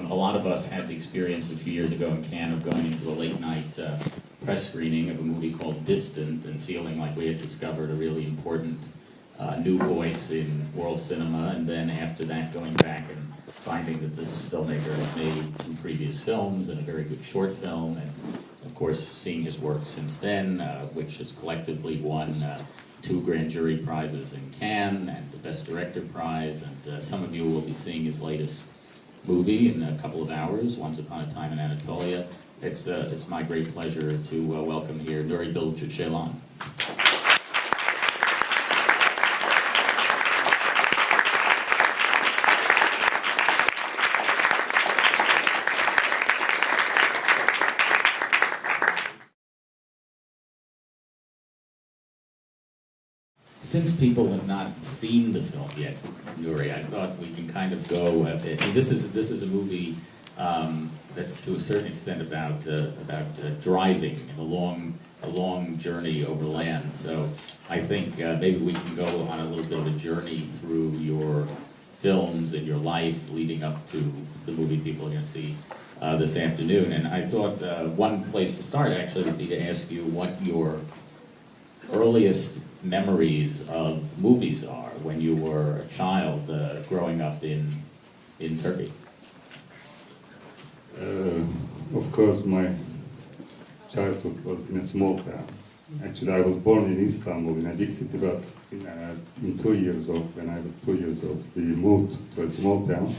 A lot of us had the experience a few years ago in Cannes of going into a late night press screening of a movie called Distant and feeling like we had discovered a really important new voice in world cinema, and then after that going back and finding that this filmmaker had made some previous films and a very good short film, and of course seeing his work since then, which has collectively won 2 grand jury prizes in Cannes and the Best Director prize, and some of you will be seeing his latest movie in a couple of hours, Once Upon a Time in Anatolia. It's my great pleasure to welcome here Nuri Bilge Ceylan. Since people have not seen the film yet, Nuri, I thought we can kind of go. This is a movie that's to a certain extent about driving and a long journey over land. So I think maybe we can go on a little bit of a journey through your films and your life leading up to the movie people are going to see this afternoon. And I thought one place to start actually would be to ask you what your earliest memories of movies are when you were a child growing up in Turkey. Of course, my childhood was in a small town. Actually, I was born in Istanbul, in a big city, but in 2 years old, when I was 2 years old, we moved to a small town.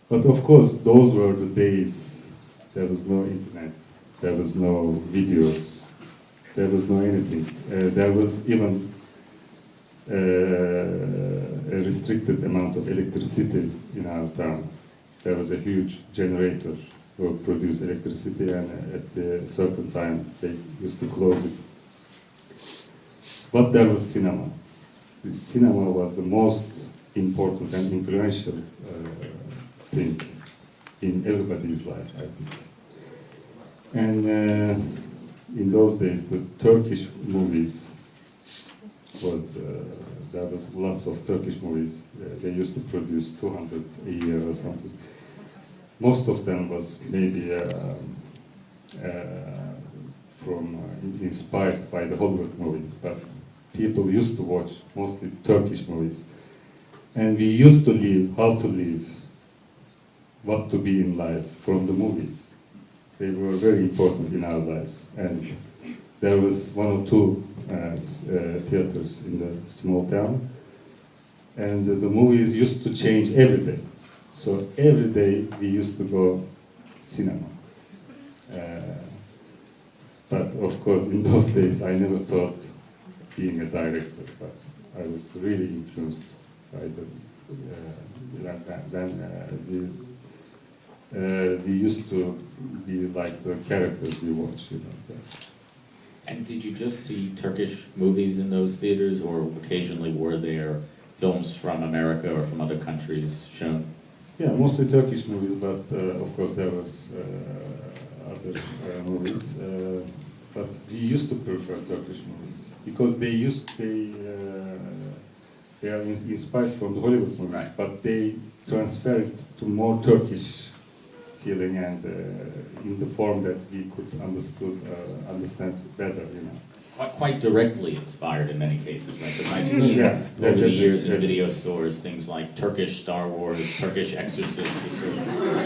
But of course, those were the days. There was no internet, there was no videos, there was no anything. There was even a restricted amount of electricity in our town. There was a huge generator who produced electricity, and at a certain time they used to close it. But there was cinema. The cinema was the most important and influential thing in everybody's life, I think. And in those days, the Turkish movies there was lots of Turkish movies. They used to produce 200 a year or something. Most of them was maybe inspired by the Hollywood movies, but people used to watch mostly Turkish movies. And we used to live, how to live, what to be in life from the movies. They were very important in our lives, and there was 1 or 2 theaters in the small town, and the movies used to change every day. So every day we used to go cinema. But of course, in those days, I never thought being a director, but I was really influenced by we used to be like the characters we watched, And did you just see Turkish movies in those theaters, or occasionally were there films from America or from other countries shown? Yeah, mostly Turkish movies, but of course there was other movies. But we used to prefer Turkish movies because they are inspired from the Hollywood movies, right, but they transfer it to more Turkish feeling and in the form that we could understand better, Quite directly inspired in many cases, right? Because I've seen over the years in video stores things like Turkish Star Wars, Turkish Exorcist.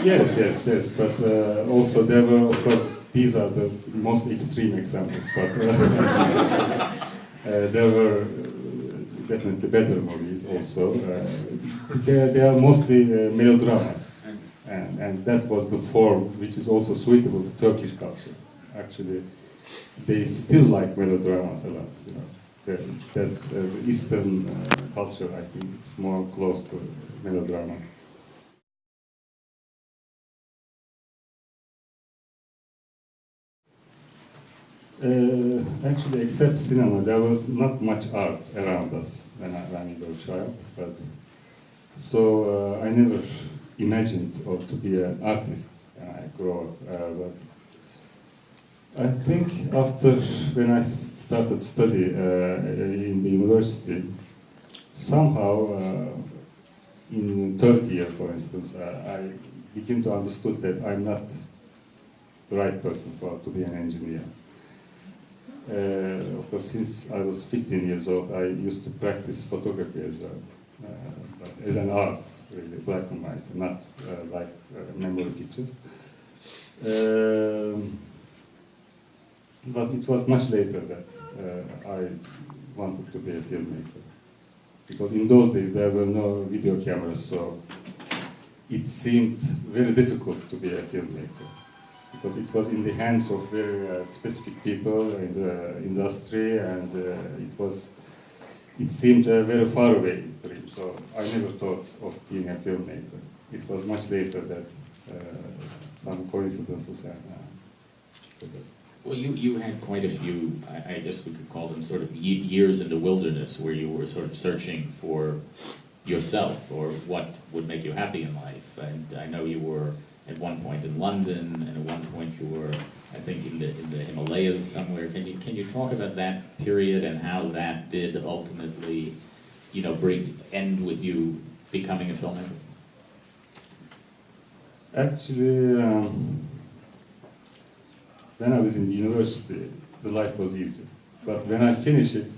Yes. But also there were, of course, these are the most extreme examples, but there were definitely better movies also. They are mostly melodramas. And that was the form which is also suitable to Turkish culture. Actually, they still like melodramas a lot. That's Eastern culture. I think it's more close to melodrama. Actually, except cinema, there was not much art around us when we were a child. But so I never imagined to be an artist when I grow up. But I think after when I started study in the university, somehow in third year, for instance, I begin to understood that I'm not the right person to be an engineer. Of course, since I was 15 years old, I used to practice photography as well, but as an art, really, black and white, not like memory pictures. But it was much later that I wanted to be a filmmaker. Because in those days there were no video cameras, so it seemed very difficult to be a filmmaker. Because it was in the hands of very specific people in the industry, and it seemed a very far away dream. So I never thought of being a filmmaker. It was much later that some coincidences and well, you had quite a few, I guess we could call them sort of years in the wilderness, where you were sort of searching for yourself or what would make you happy in life. And I know you were at one point in London, and at one point you were, I think, in the Himalayas somewhere. Can you talk about that period and how that did ultimately, you know, end with you becoming a filmmaker? Actually, when I was in the university, the life was easy. But when I finished it,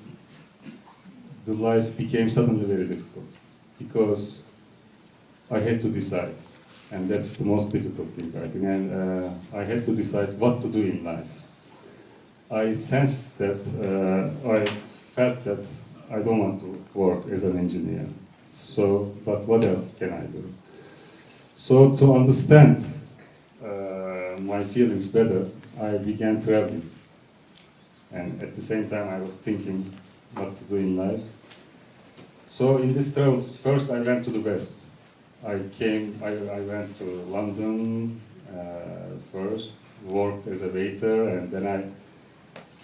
the life became suddenly very difficult because I had to decide. And that's the most difficult thing, I think. And I had to decide what to do in life. I sensed that, I felt that I don't want to work as an engineer. So, but what else can I do? So to understand my feelings better, I began traveling. And at the same time, I was thinking what to do in life. So in these travels, first I went to the West. I went to London first, worked as a waiter, and then I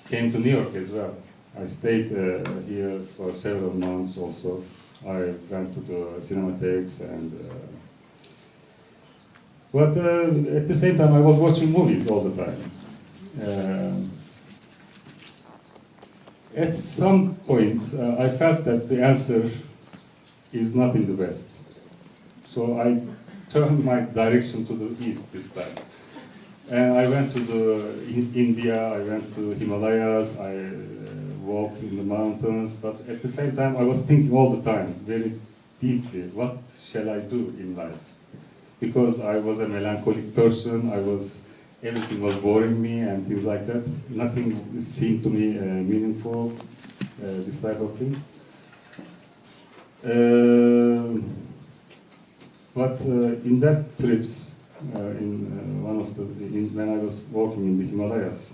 came to New York as well. I stayed here for several months also. I went to the cinematheques and but at the same time I was watching movies all the time. At some point I felt that the answer is not in the West. So I turned my direction to the east this time. And I went to India, I went to Himalayas, I walked in the mountains, but at the same time I was thinking all the time, very deeply, what shall I do in life? Because I was a melancholic person, everything was boring me and things like that. Nothing seemed to me meaningful, this type of things. But in that trips, when I was walking in the Himalayas,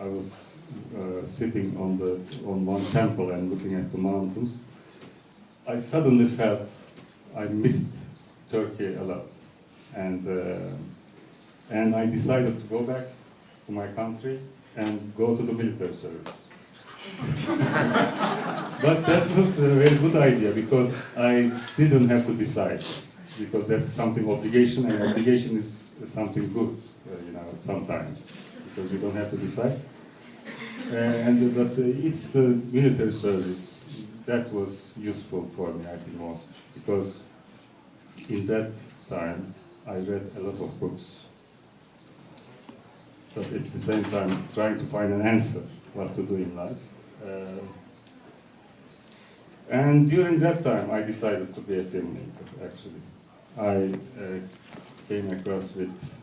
I was sitting on one temple and looking at the mountains. I suddenly felt I missed Turkey a lot, and I decided to go back to my country and go to the military service. But that was a very good idea because I didn't have to decide, because that's something obligation, and obligation is something good, sometimes, because you don't have to decide. But it's the military service that was useful for me, I think, most, because in that time I read a lot of books, but at the same time trying to find an answer what to do in life. And during that time, I decided to be a filmmaker, actually. I came across with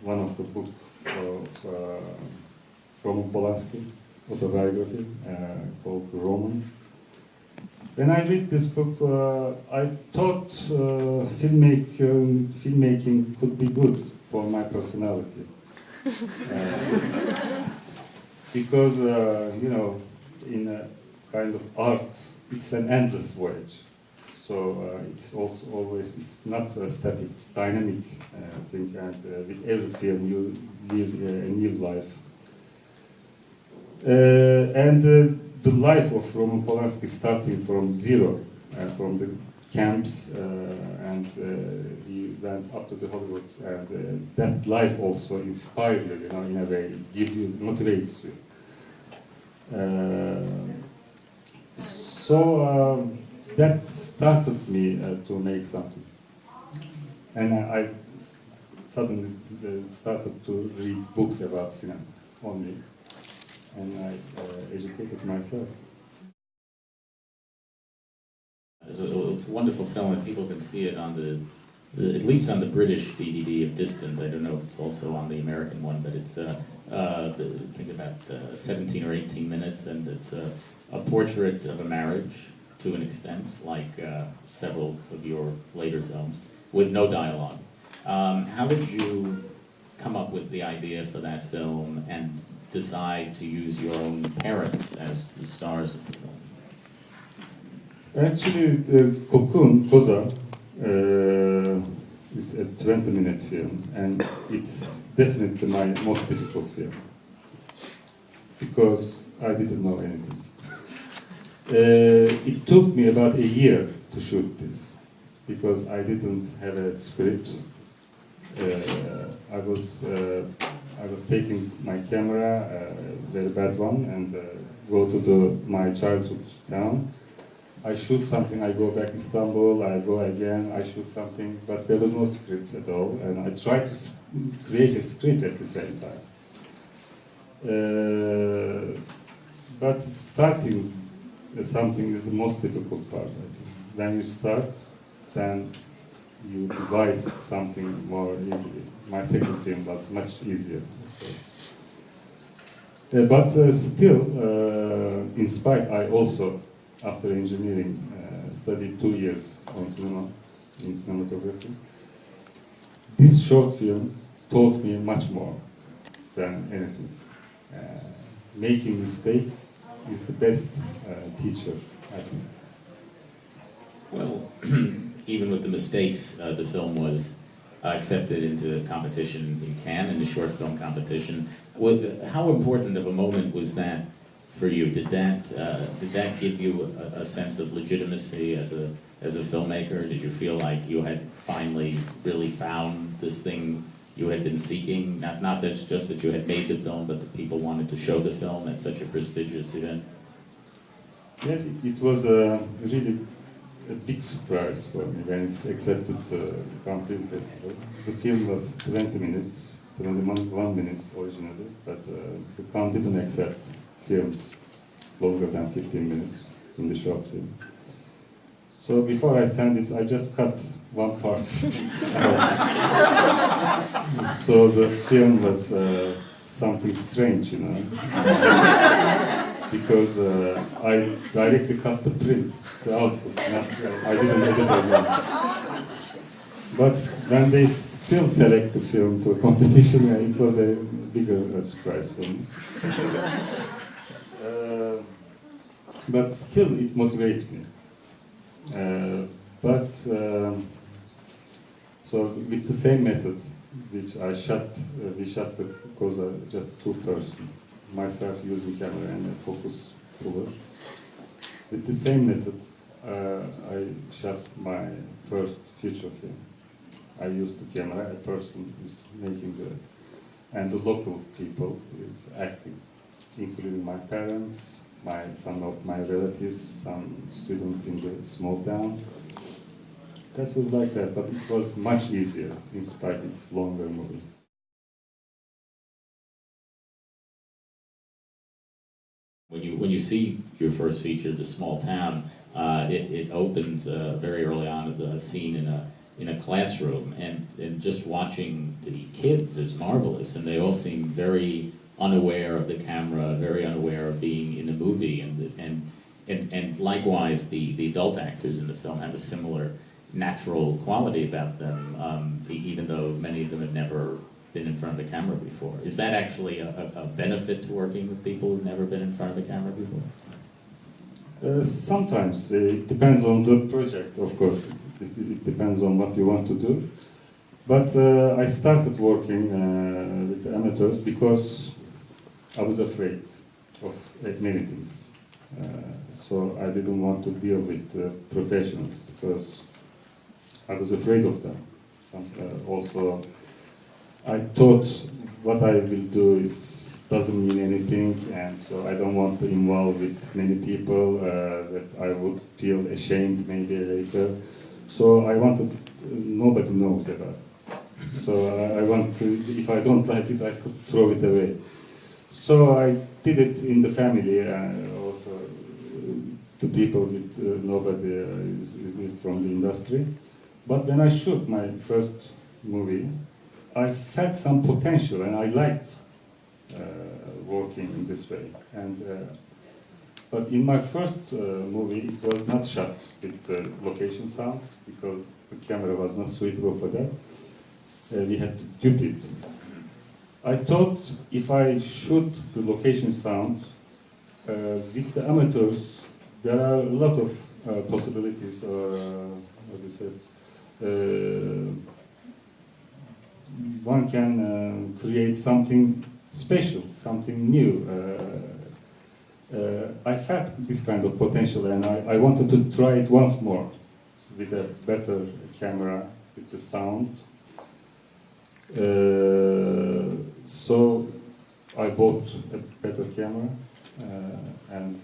one of the books of Roman Polanski, autobiography, called Roman. When I read this book, I thought filmmaking could be good for my personality. Because, in a kind of art, it's an endless voyage. So it's also always, it's not static, it's dynamic thing, and with every film you live a new life. The life of Roman Polanski starting from zero, from the camps, and he went up to the Hollywood, and that life also inspires you, in a way, motivates you. So that started me to make something. And I suddenly started to read books about cinema only. And I educated myself. It's a wonderful film, and people can see it on at least on the British DVD of Distant. I don't know if it's also on the American one, but it's I think about 17 or 18 minutes, and it's a portrait of a marriage to an extent, like several of your later films, with no dialogue. How did you come up with the idea for that film and decide to use your own parents as the stars of the film? Actually, Cocoon, Koza, is a 20-minute film, and it's definitely my most difficult film, because I didn't know anything. It took me about a year to shoot this, because I didn't have a script. I was taking my camera, a very bad one, and go to my childhood town. I shoot something, I go back to Istanbul, I go again, I shoot something, but there was no script at all, and I tried to create a script at the same time. But starting something is the most difficult part, I think. When you start, then you devise something more easily. My second film was much easier, of course. But still, in spite, I also, after engineering, studied 2 years on cinema, in cinematography. This short film taught me much more than anything. Making mistakes is the best teacher, I think. Well, even with the mistakes, the film was accepted into competition in Cannes, in the short film competition. How important of a moment was that for you? Did that give you a sense of legitimacy as a filmmaker? Did you feel like you had finally really found this thing you had been seeking? Not that just that you had made the film, but that people wanted to show the film at such a prestigious event. Yeah, it was really a big surprise for me when it's accepted the Grand Prix festival. The film was 20 minutes, 21 minutes originally, but the Cannes didn't accept films longer than 15 minutes in the short film. So before I sent it, I just cut one part. So the film was something strange, you know. Because I directly cut the print, the output, I didn't edit it again. But when they still select the film to a competition, it was a bigger surprise for me. But still, it motivated me. So with the same method, which we shot the Koza just 2 person, myself using camera and a focus puller. With the same method, I shot my first feature film. I used the camera, a person is making and the local people is acting, including my parents, some of my relatives, some students in the small town. That was like that, but it was much easier, in spite it's longer movie. When you see your first feature, The Small Town, it opens very early on at the scene in a classroom, and just watching the kids is marvelous, and they all seem very unaware of the camera, very unaware of being in a movie, and likewise the adult actors in the film have a similar natural quality about them, even though many of them have never been in front of the camera before. Is that actually a benefit to working with people who've never been in front of the camera before? Sometimes it depends on the project, of course. It depends on what you want to do. But I started working with the amateurs because I was afraid of many things. So I didn't want to deal with professionals because I was afraid of them. Also, I thought what I will do is doesn't mean anything, and so I don't want to involve with many people that I would feel ashamed maybe later. So I wanted, nobody knows about it. So I want to, if I don't like it, I could throw it away. So I did it in the family, also to people with nobody is from the industry. But when I shoot my first movie, I felt some potential and I liked working in this way. And but in my first movie, it was not shot with the location sound because the camera was not suitable for that. We had to dupe it. I thought if I shoot the location sound with the amateurs, there are a lot of possibilities, or what do you say? One can create something special, something new. I felt this kind of potential, and I wanted to try it once more with a better camera, with the sound. So I bought a better camera and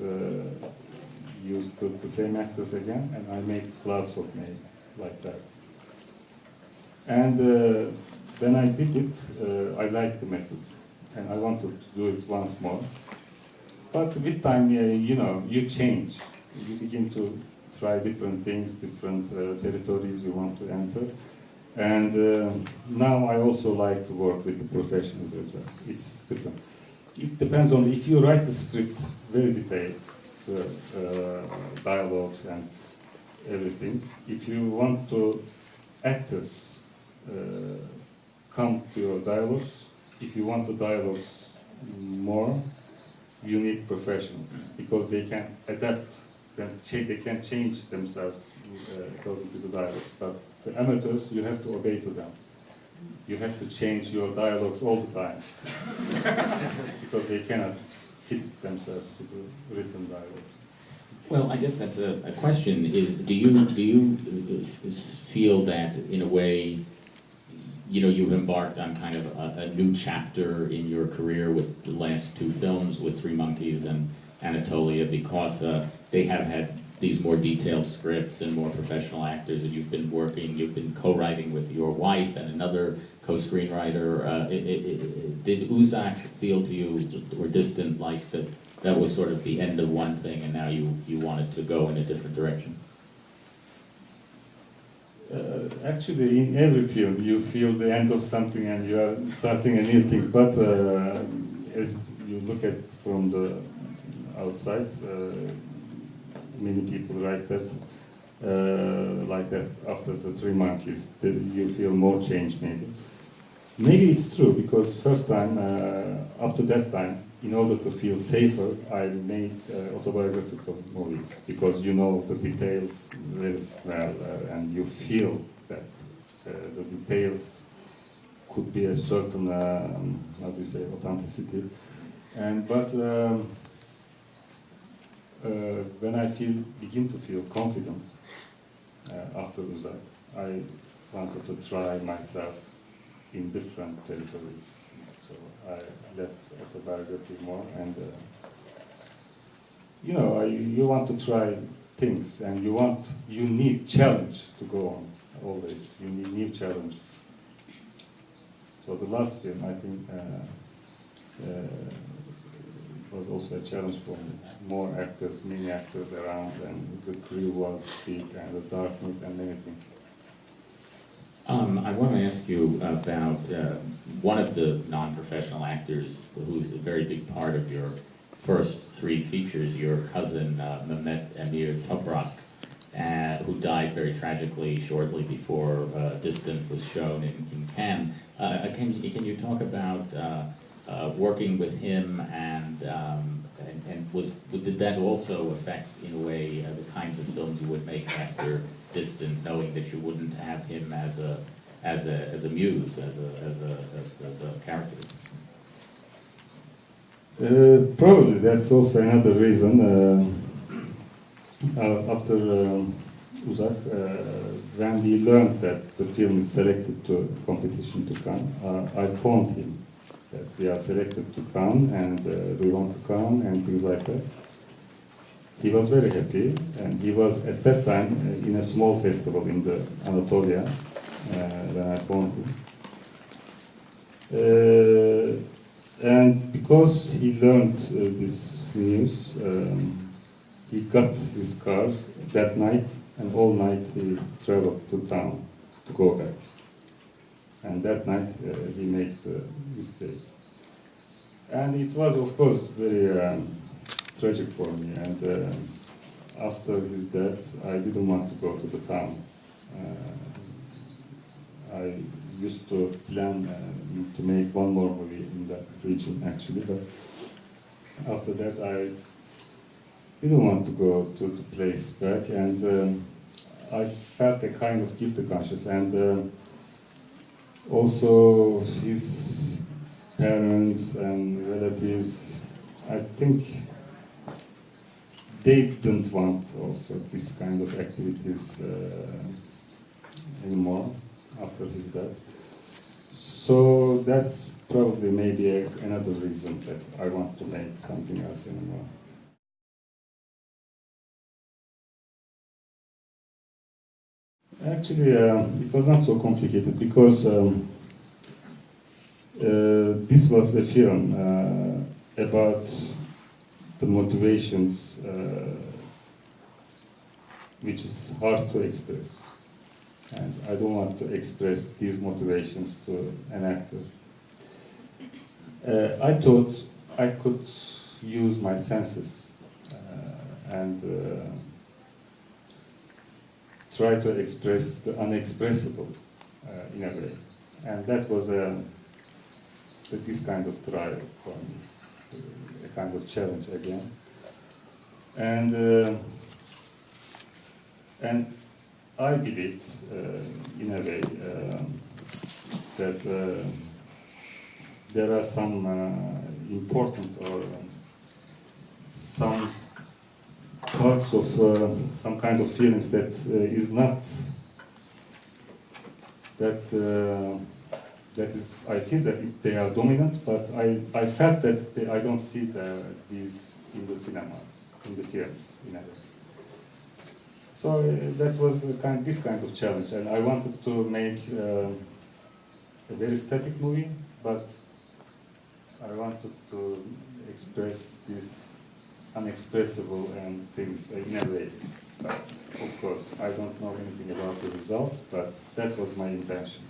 used the same actors again, and I made Clouds of May like that. And when I did it, I liked the method, and I wanted to do it once more. But with time, you know, you change. You begin to try different things, different territories you want to enter. And now I also like to work with the professionals as well. It's different. It depends on if you write the script very detailed, the dialogues and everything. If you want to actors come to your dialogues, if you want the dialogues more, you need professionals because they can adapt, they can change themselves according to the dialogues. But the amateurs, you have to obey to them. You have to change your dialogues all the time because they cannot fit themselves to the written dialogue. Well, I guess that's a question. Do you feel that in a way, you know, you've embarked on kind of a new chapter in your career with the last two films with Three Monkeys and Anatolia because they have had these more detailed scripts and more professional actors, and you've been co-writing with your wife and another co-screenwriter. Did Uzak feel to you or distant, like that was sort of the end of one thing and now you wanted to go in a different direction? Actually, in every film, you feel the end of something and you are starting a new thing. But as you look at from the outside, many people write that like that after the Three Monkeys, you feel more change maybe. Maybe it's true because first time, up to that time, in order to feel safer, I made autobiographical movies because you know the details very well and you feel that the details could be a certain, how do you say, authenticity. But when I begin to feel confident after Uzak, I wanted to try myself in different territories. So I left autobiography more, and you know, you want to try things, and you need challenge to go on. Always, you need new challenges. So the last film, I think, was also a challenge for me. More actors, many actors around, and the crew was big, and the darkness and many things. I want to ask you about one of the non-professional actors who's a very big part of your first three features, your cousin Mehmet Emir Toprak, who died very tragically shortly before Distant was shown in Cannes. Can you talk about working with him and did that also affect, in a way, the kinds of films you would make after Distant, knowing that you wouldn't have him as a muse, as a character? Probably that's also another reason. After Uzak, when we learned that the film is selected to competition to Cannes, I phoned him that we are selected to come and we want to come and things like that. He was very happy, and he was at that time in a small festival in the Anatolia when I found him. And because he learned this news, he got his cars that night, and all night he traveled to town to go back. And that night he made the mistake. And it was, of course, very tragic for me. And after his death, I didn't want to go to the town. I used to plan to make one more movie in that region, actually, but after that I didn't want to go to the place back, and I felt a kind of guilty conscience, and also his parents and relatives, I think they didn't want also this kind of activities anymore after his death. So that's probably maybe another reason that I want to make something else anymore. Actually, it was not so complicated because this was a film about the motivations which is hard to express. And I don't want to express these motivations to an actor. I thought I could use my senses and try to express the unexpressible in a way. And that was this kind of trial for me, a kind of challenge again. And I believed, in a way, that there are some important or some parts of some kind of feelings that is not that that is. I feel that they are dominant, but I felt that I don't see these in the cinemas, in the films, in a way. So that was this kind of challenge, and I wanted to make a very static movie, but I wanted to express this unexpressible and things in a way. But of course, I don't know anything about the result, but that was my intention.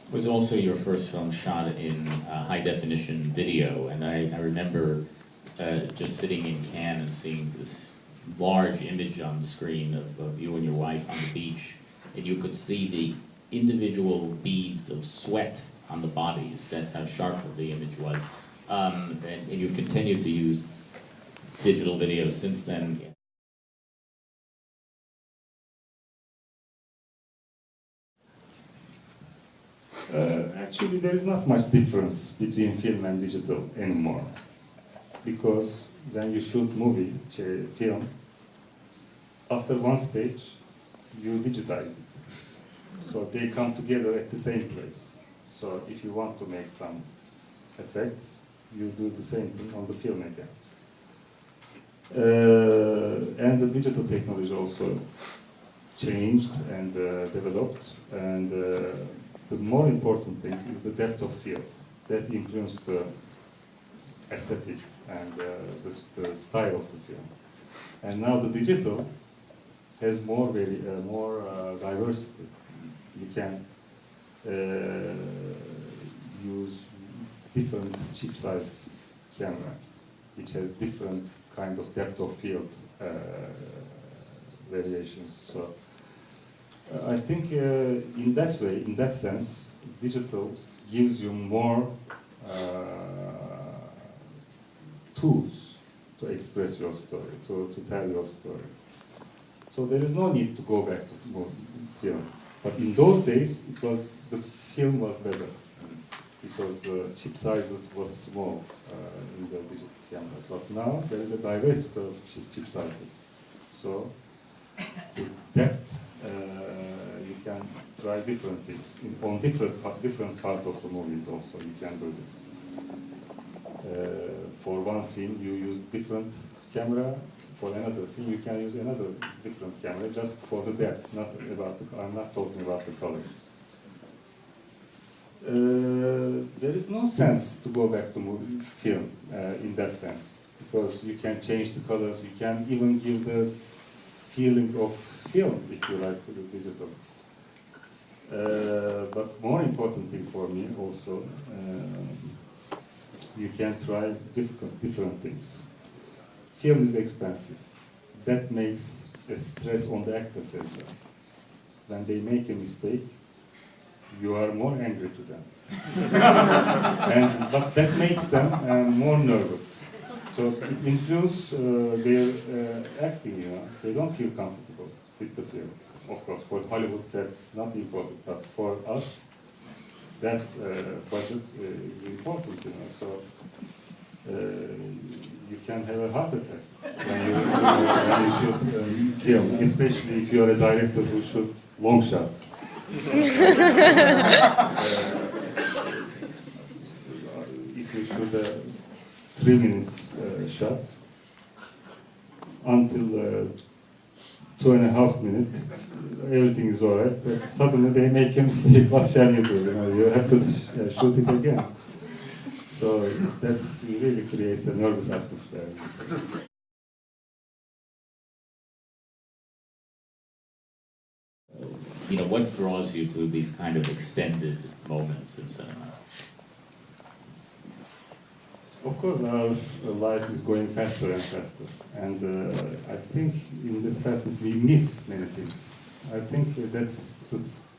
It was also your first film shot in high-definition video, and I remember just sitting in Cannes and seeing this large image on the screen of you and your wife on the beach, and you could see the individual beads of sweat on the bodies. That's how sharp the image was. And you've continued to use digital video since then. Actually, there is not much difference between film and digital anymore, because when you shoot film, after one stage, you digitize it. So they come together at the same place. So if you want to make some effects, you do the same thing on the film again. And the digital technology also changed and developed, and the more important thing is the depth of field that influenced the aesthetics and the style of the film. And now the digital has more diversity. You can use different chip size cameras, which has different kind of depth of field variations. So I think in that way, in that sense, digital gives you more tools to express your story, to tell your story. So there is no need to go back to film. But in those days, the film was better because the chip sizes was small in the digital cameras. But now there is a diversity of chip sizes. So with depth, you can try different things on different part of the movies. Also, you can do this. For one scene, you use different camera. For another scene, you can use another different camera just for the depth, not about I'm not talking about the colors. There is no sense to go back to film in that sense, because you can change the colors, you can even give the feeling of film if you like the digital. But more important thing for me also, you can try different things. Film is expensive. That makes a stress on the actors as well. When they make a mistake, you are more angry to them. But that makes them more nervous. So it influences their acting, you know. They don't feel comfortable with the film. Of course, for Hollywood that's not important, but for us, that budget is important, you know. So you can have a heart attack when you shoot film, especially if you are a director who shoots long shots. If you shoot a 3 minutes shot until 2.5 minutes, everything is alright, but suddenly they make a mistake. What shall you do? You know, you have to shoot it again. So that's really creates a nervous atmosphere. You know, what draws you to these kind of extended moments in cinema? Of course, our life is going faster and faster, and I think in this fastness we miss many things. I think that's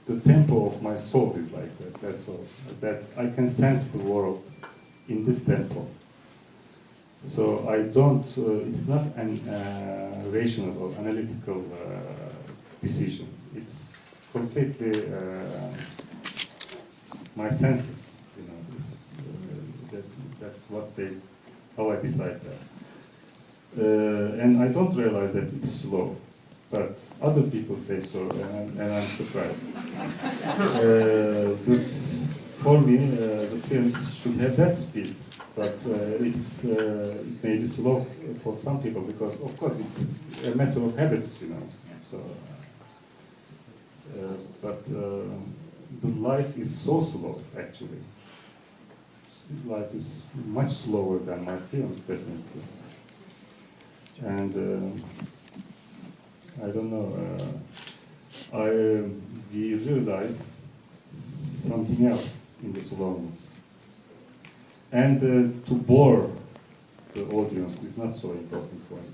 the tempo of my soul is like that. That's all. That I can sense the world in this tempo. So I don't. It's not an rational or analytical decision. It's completely my senses. You know, it's that's what they, how I decide that. And I don't realize that it's slow, but other people say so, and I'm surprised. For me, the films should have that speed, but it may be slow for some people because, of course, it's a matter of habits, you know. So, but the life is so slow, actually. Life is much slower than my films, definitely. And I don't know. We realize something else in the slowness, and to bore the audience is not so important for me,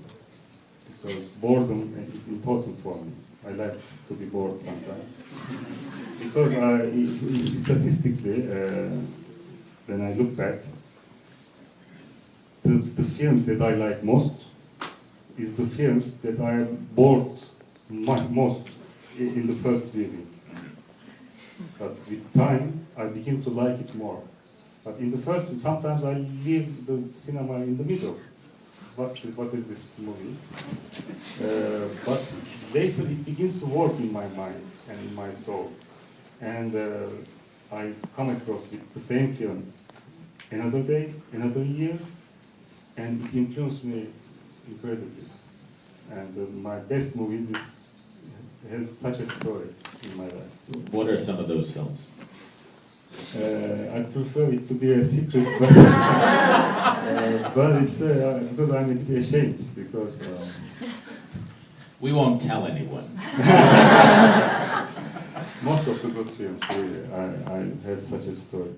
because boredom is important for me. I like to be bored sometimes, because statistically. When I look back, the films that I like most is the films that I am bored most in the first viewing. But with time, I begin to like it more. But in the first, sometimes I leave the cinema in the middle. What is this movie? But later it begins to work in my mind and in my soul. And I come across with the same film another day, another year, and it influenced me incredibly. And my best movies has such a story in my life. What are some of those films? I prefer it to be a secret, but, but it's because I'm a bit ashamed, because... We won't tell anyone. Most of the good films, really, I have such a story.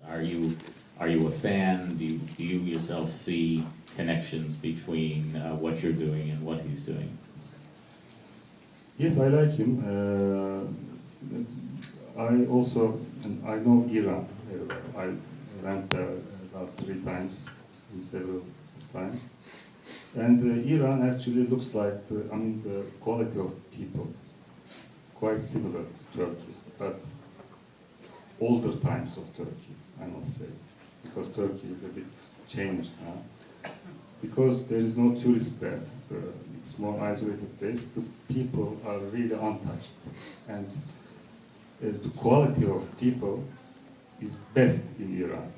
Are you a fan? Do you yourself see connections between what you're doing and what he's doing? Yes, I like him. I also, I know Iran very well. I went there about 3 times, in several times. And Iran actually looks like, the quality of people, quite similar to Turkey, but older times of Turkey, I must say, because Turkey is a bit changed now. Because there is no tourist there, it's more isolated place, the people are really untouched. And the quality of people is best in Iran.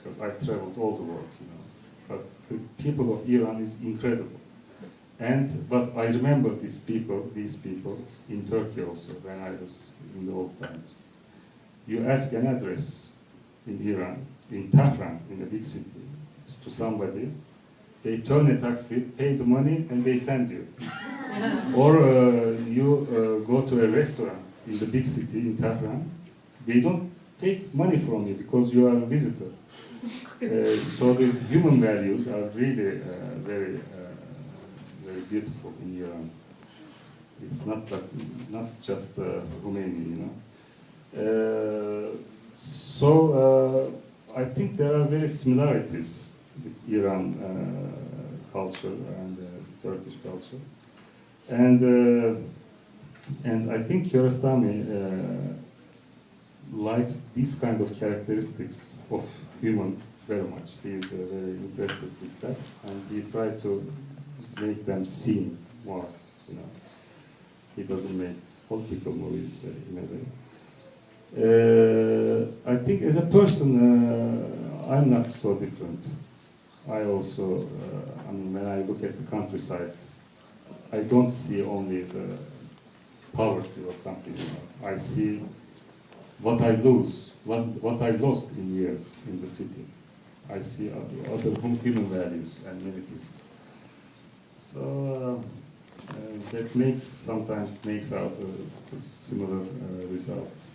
Because I traveled all the world, you know. But the people of Iran is incredible. But I remember these people in Turkey also when I was in the old times. You ask an address in Iran, in Tehran, in a big city, to somebody, they turn a taxi, pay the money, and they send you. Or you go to a restaurant in the big city in Tehran, they don't take money from you because you are a visitor. So the human values are really very beautiful in Iran. It's not just Romania, you know. I think there are very similarities with Iran culture and Turkish culture, and I think Kiarostami likes these kind of characteristics of human very much. He is very interested with that, and he tried to make them seem more, you know. He doesn't make political movies in a way. I think as a person, I'm not so different. I also, I mean, when I look at the countryside, I don't see only the poverty or something. You know. I see what I lose, what I lost in years in the city. I see other human values and many things. So that sometimes makes out similar results.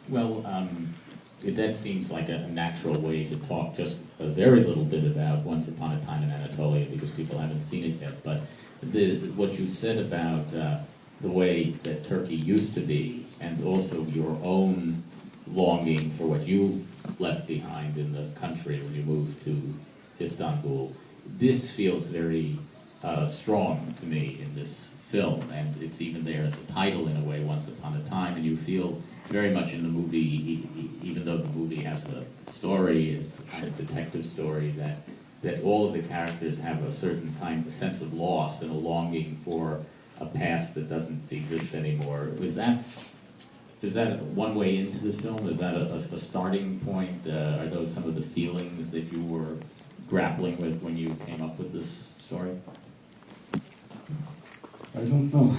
Well, that seems like a natural way to talk just a very little bit about Once Upon a Time in Anatolia, because people haven't seen it yet. But what you said about the way that Turkey used to be, and also your own longing for what you left behind in the country when you moved to Istanbul, this feels very strong to me in this film, and it's even there at the title in a way, Once Upon a Time, and you feel very much in the movie, even though the movie has a story, it's a kind of detective story, that all of the characters have a certain kind of sense of loss and a longing for a past that doesn't exist anymore. Is that one way into the film? Is that a starting point? Are those some of the feelings that you were grappling with when you came up with this story? I don't know.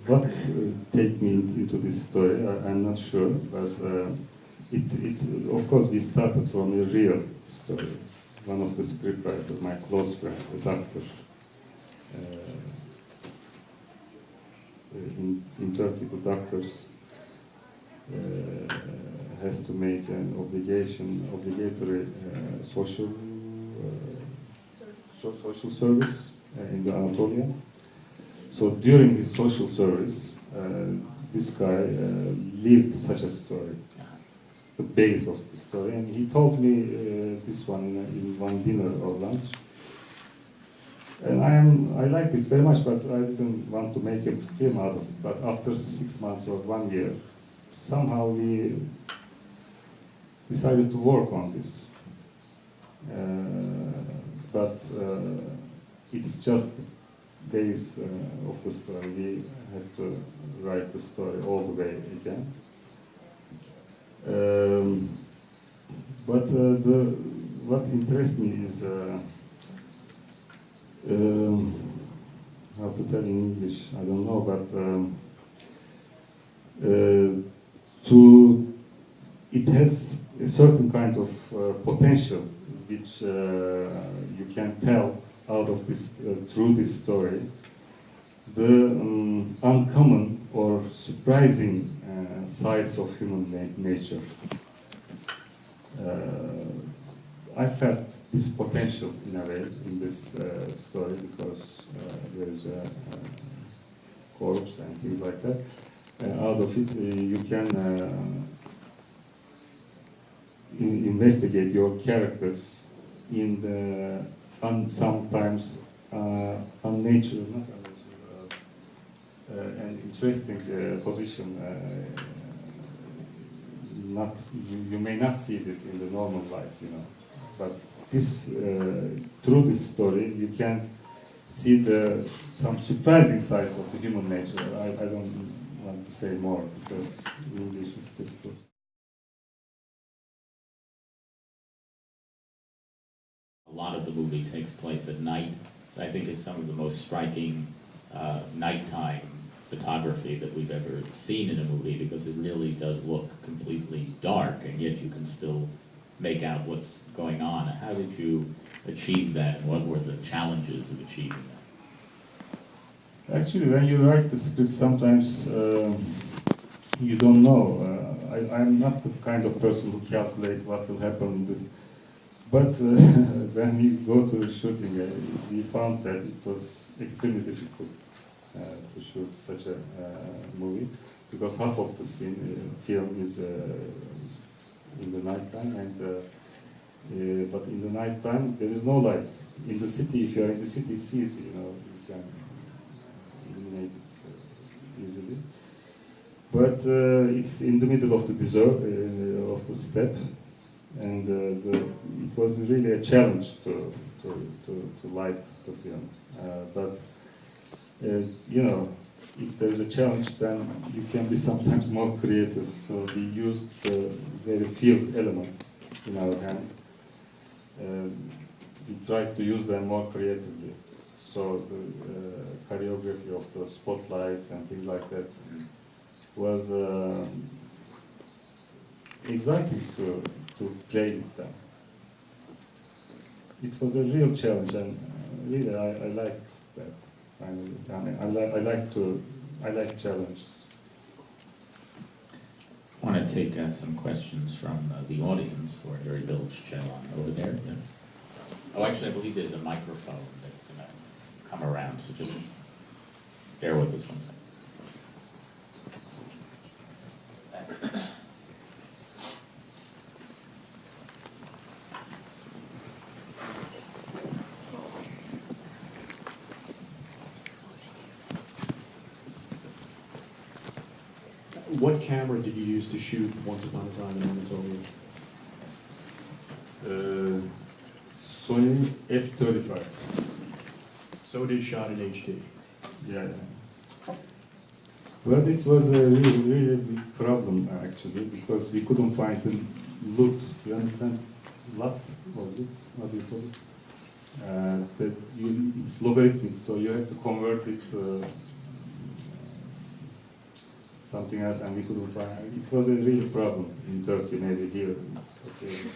What take me into this story, I'm not sure, but of course we started from a real story. One of the scriptwriters, my close friend, a doctor, in Turkey the doctors has to make an obligatory social service in the Anatolian. So during his social service, this guy lived such a story, the base of the story, and he told me this one in one dinner or lunch. And I liked it very much, but I didn't want to make a film out of it. But after 6 months or 1 year, somehow we decided to work on this. But it's just the base of the story. We had to write the story all the way again. But what interests me is how to tell in English, I don't know, but it has a certain kind of potential which you can tell out of this, through this story, the uncommon or surprising sides of human nature. I felt this potential in a way in this story because there is a corpse and things like that. Out of it, you can investigate your characters in the sometimes unnatural, not unnatural, and interesting position. You may not see this in the normal life, you know, but this through this story you can see some surprising sides of the human nature. I don't want to say more because English is difficult. A lot of the movie takes place at night. I think it's some of the most striking nighttime photography that we've ever seen in a movie, because it really does look completely dark, and yet you can still make out what's going on. How did you achieve that, and what were the challenges of achieving that? Actually, when you write the script, sometimes you don't know. I'm not the kind of person who calculate what will happen in this. But when we go to the shooting, we found that it was extremely difficult to shoot such a movie, because half of the film is in the nighttime, and but in the nighttime there is no light. In the city, if you are in the city, it's easy, you know, you can illuminate it easily. But it's in the middle of the desert, of the steppe, and it was really a challenge to light the film. But you know, if there is a challenge, then you can be sometimes more creative. So we used very few elements in our hand. We tried to use them more creatively. So the choreography of the spotlights and things like that was exciting to play with them. It was a real challenge, and really I liked that. Finally, I like challenges. I want to take some questions from the audience for Nuri Bilge Ceylan over there. Yes. Oh, actually, I believe there's a microphone that's going to come around, so just bear with us 1 second. What camera did you use to shoot Once Upon a Time in Anatolia? Sony F35. So it is shot in HD. Yeah. Well, it was a really big problem actually, because we couldn't find the LUT. You understand? LUT or LUT? What do you call it? It's logarithmic, so you have to convert it to something else, and we couldn't find it. It was a real problem in Turkey. Maybe here it's okay.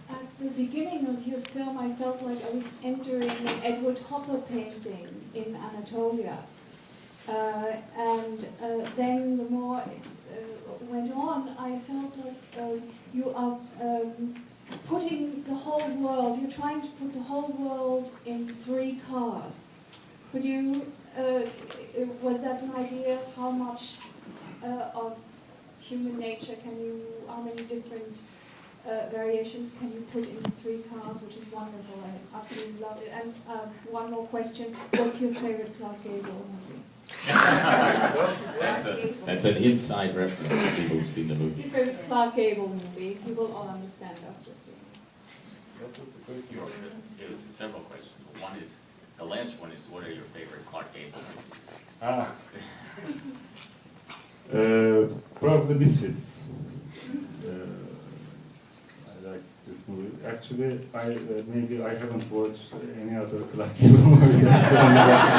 At the beginning of your film, I felt like I was entering an Edward Hopper painting in Anatolia. And then the more it went on, I felt like you are putting the whole world, you're trying to put the whole world in 3 cars. Could you, was that an idea of how much of human nature can you, how many different variations can you put in 3 cars, which is wonderful. I absolutely love it. And one more question, what's your favorite Clark Gable movie? That's an inside reference for people who've seen the movie. Your favorite Clark Gable movie, you will all understand after seeing it. What was the question? It was several questions. One is, the last one is, what are your favorite Clark Gable movies? Probably Misfits. I like this movie. Actually, maybe I haven't watched any other Clark Gable movie. That's the only one.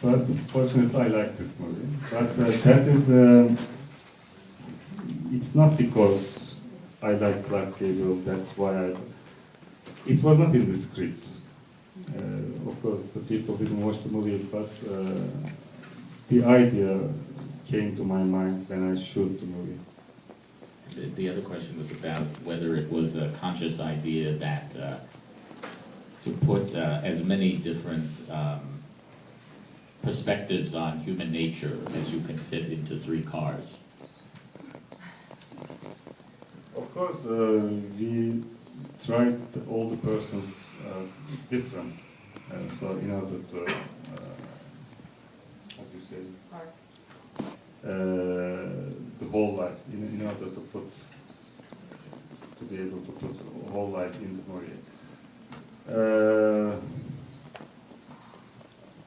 But fortunately, I like this movie. But that is, it's not because I like Clark Gable. That's why it was not in the script. Of course, the people didn't watch the movie, but the idea came to my mind when I shoot the movie. The other question was about whether it was a conscious idea that to put as many different perspectives on human nature as you can fit into 3 cars. Of course, we tried all the persons different. So in order to, how do you say, the whole life, in order to be able to put the whole life in the movie.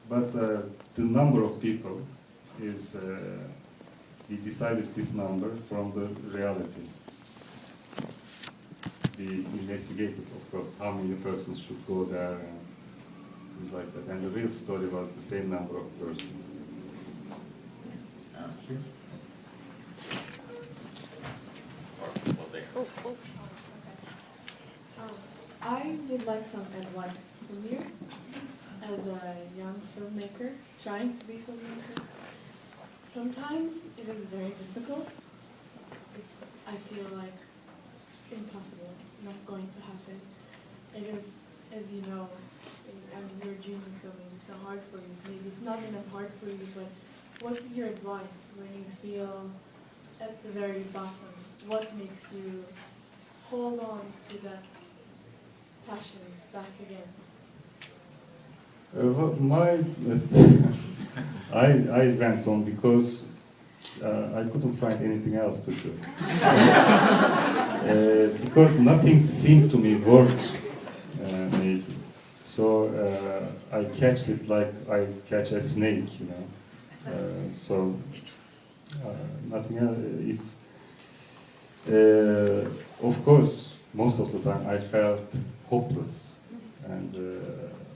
But the number of people is, we decided this number from the reality. We investigated, of course, how many persons should go there and things like that. And the real story was the same number of persons. I would like some advice from you as a young filmmaker, trying to be a filmmaker. Sometimes it is very difficult. I feel like impossible, not going to happen. It is, as you know, and you're a genius, so maybe it's not hard for you. Maybe it's not even as hard for you, but what is your advice when you feel at the very bottom? What makes you hold on to that passion back again? I went on because I couldn't find anything else to do. Because nothing seemed to me worth maybe. So I catch it like I catch a snake, you know. So nothing else. Of course, most of the time I felt hopeless and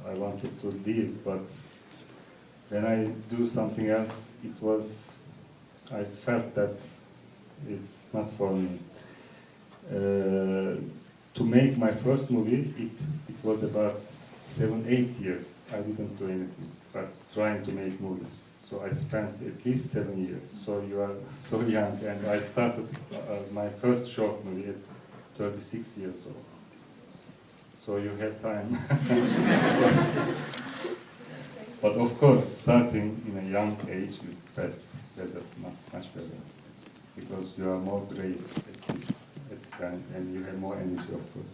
I wanted to leave, but when I do something else, I felt that it's not for me. To make my first movie, it was about 7-8 years. I didn't do anything but trying to make movies. So I spent at least 7 years. So you are so young, and I started my first short movie at 36 years old. So you have time. But of course, starting in a young age is best, better, much better, because you are more brave at least, and you have more energy, of course.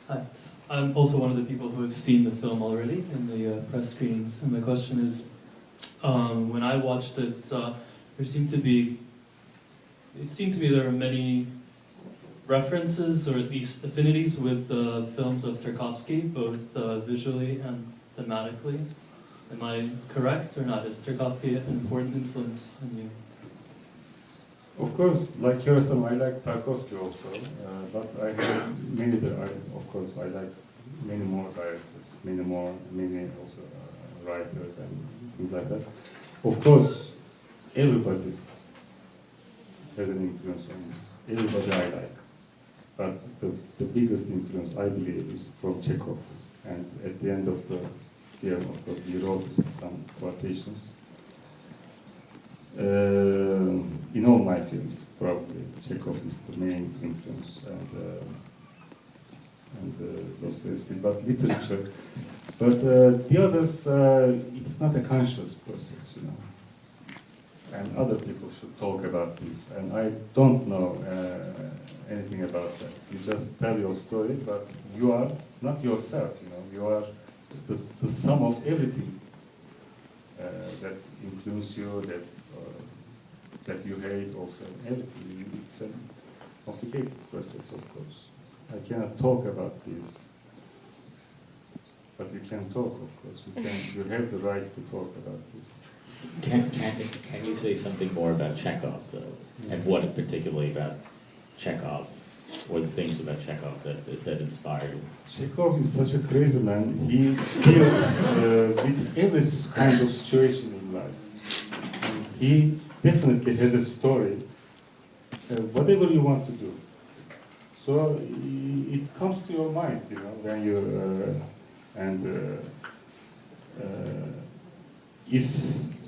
Hi. I'm also one of the people who have seen the film already in the press screenings, and my question is, when I watched it, it seemed to me there are many references, or at least affinities, with the films of Tarkovsky, both visually and thematically. Am I correct or not? Is Tarkovsky an important influence on you? Of course, like Kurosawa, I like Tarkovsky also, but I have many. Of course, I like many more directors, many also writers and things like that. Of course, everybody has an influence on me. Everybody I like. But the biggest influence, I believe, is from Chekhov. And at the end of the film, of course, we wrote some quotations. In all my films, probably, Chekhov is the main influence, and Dostoevsky, but literature. But the others, it's not a conscious process, you know. And other people should talk about this. And I don't know anything about that. You just tell your story, but you are not yourself, you know. You are the sum of everything that influences you, that you hate also, everything. It's a complicated process, of course. I cannot talk about this, but you can talk, of course. You have the right to talk about this. Can you say something more about Chekhov, though, and what particularly about Chekhov, or the things about Chekhov that inspired you? Chekhov is such a crazy man. He deals with every kind of situation in life. And he definitely has a story, whatever you want to do. So it comes to your mind, you know, when you if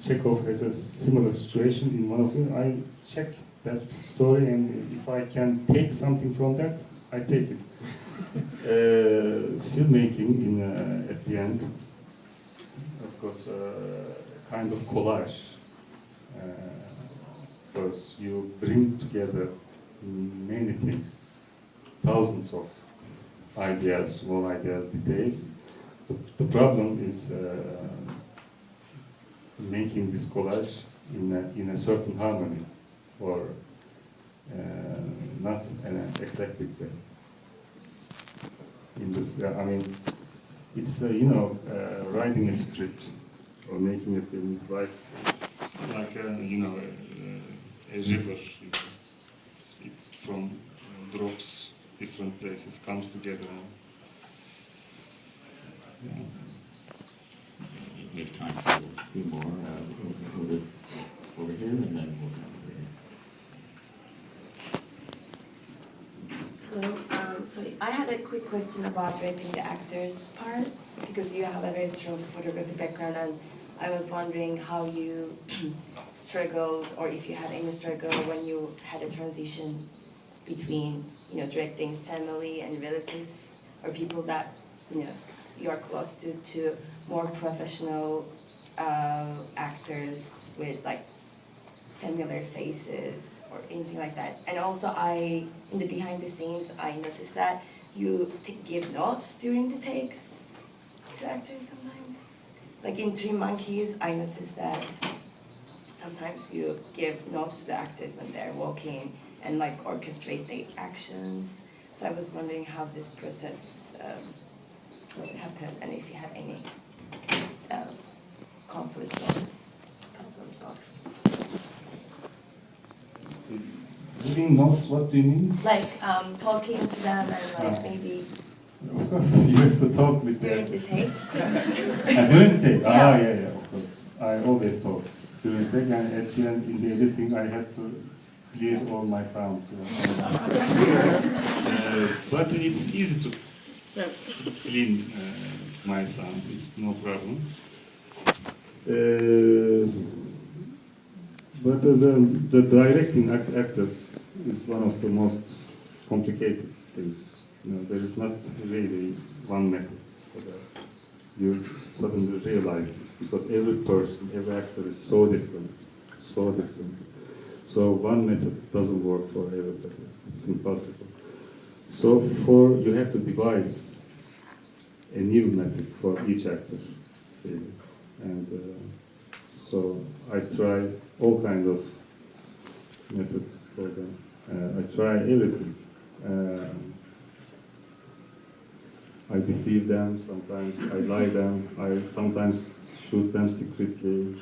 Chekhov has a similar situation in one of you, I check that story, and if I can take something from that, I take it. Filmmaking at the end, of course, kind of collage. First, you bring together many things, thousands of ideas, small ideas, details. The problem is making this collage in a certain harmony, or not an eclectic way. In this, I mean, it's writing a script or making a film is like a river. It from drops different places comes together. Yeah. We have time for a few more. Over here, and then we'll come over here. Hello. Sorry, I had a quick question about rating the actors part, because you have a very strong photography background, and I was wondering how you struggled, or if you had any struggle when you had a transition between, directing family and relatives, or people that, you are close to more professional actors with like familiar faces or anything like that. And also in the behind the scenes, I noticed that you give notes during the takes to actors sometimes. Like in Three Monkeys, I noticed that sometimes you give notes to the actors when they're walking and like orchestrate the actions. So I was wondering how this process happened, and if you had any conflicts or problems of. Giving notes, what do you mean? Like talking to them and like maybe Of course, you have to talk with during them. the take. During the take? Yeah. Yeah, of course. I always talk during the take, and at the end, in the editing, I had to clear all my sounds. But it's easy to clean my sounds. It's no problem. But the directing actors is one of the most complicated things. There is not really one method for that. You suddenly realize this, because every person, every actor is so different, so different. So one method doesn't work for everybody. It's impossible. So you have to devise a new method for each actor, really. And so I try all kinds of methods for them. I try everything. I deceive them, sometimes I lie them, I sometimes shoot them secretly.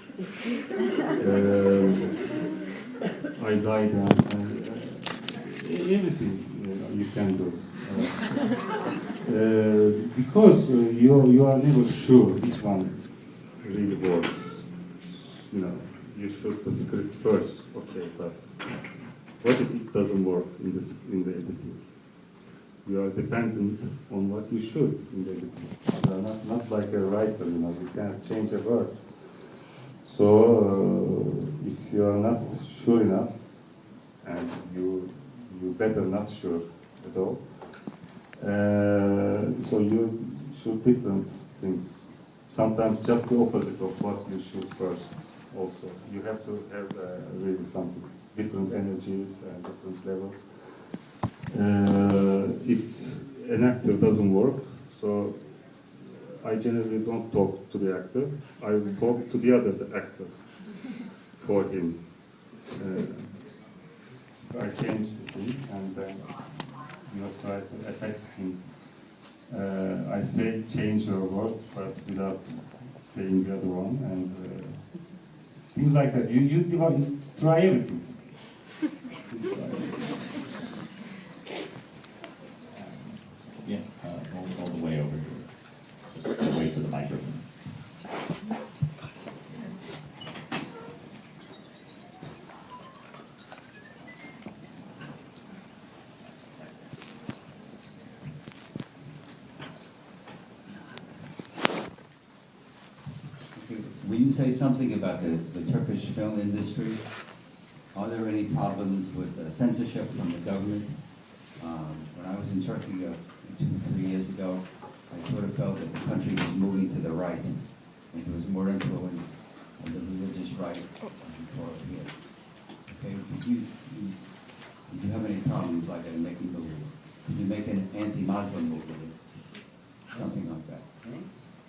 I lie them, everything you can do. Because you are never sure which one really works. You shoot the script first, okay, but what if it doesn't work in the editing? You are dependent on what you shoot in the editing. You are not like a writer, you can't change a word. So if you are not sure enough, and you better not sure at all, so you shoot different things. Sometimes just the opposite of what you shoot first. Also, you have to have really something, different energies and different levels. If an actor doesn't work, so I generally don't talk to the actor. I will talk to the other actor for him. I change him, and then try to affect him. I say change your word, but without saying the other one, and things like that. You try everything. Yeah, all the way over here. Just wait for the microphone. Will you say something about the Turkish film industry? Are there any problems with censorship from the government? When I was in Turkey 2-3 years ago, I sort of felt that the country was moving to the right, and there was more influence on the religious right before here. Okay, did you have any problems like in making movies? Could you make an anti-Muslim movie? Something like that.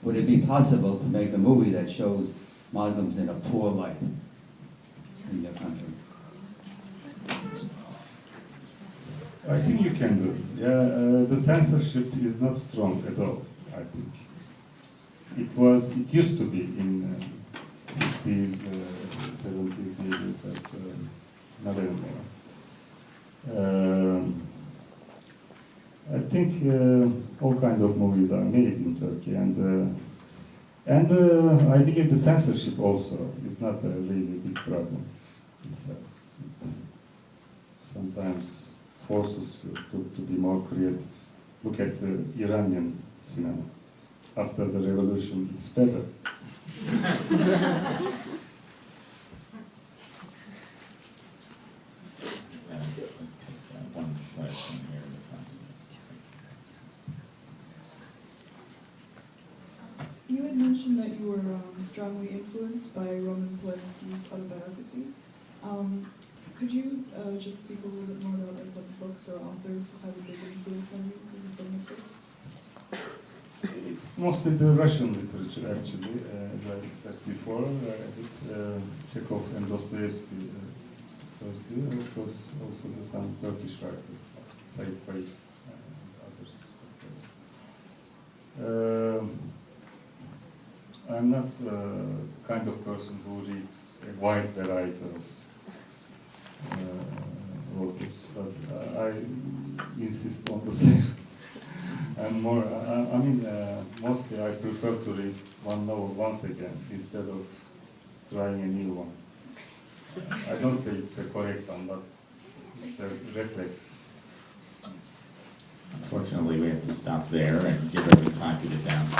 Would it be possible to make a movie that shows Muslims in a poor light in their country? I think you can do it. Yeah, the censorship is not strong at all, I think. It used to be in 60s, 70s maybe, but not anymore. I think all kinds of movies are made in Turkey, and I believe the censorship also is not a really big problem. It sometimes forces you to be more creative. Look at the Iranian cinema. After the revolution, it's better. Let's take one question here in the front. You had mentioned that you were strongly influenced by Roman Polanski's autobiography. Could you just speak a little bit more about like what books or authors have had a big influence on you as a filmmaker? It's mostly the Russian literature, actually, as I said before. Chekhov and Dostoevsky, firstly. Of course, also some Turkish writers, like Said Faik and others, of course. I'm not the kind of person who reads a wide variety of authors, but I insist on the same. And more, mostly I prefer to read one novel once again instead of trying a new one. I don't say it's a correct one, but it's a reflex. Unfortunately, we have to stop there and give everyone time to get down to the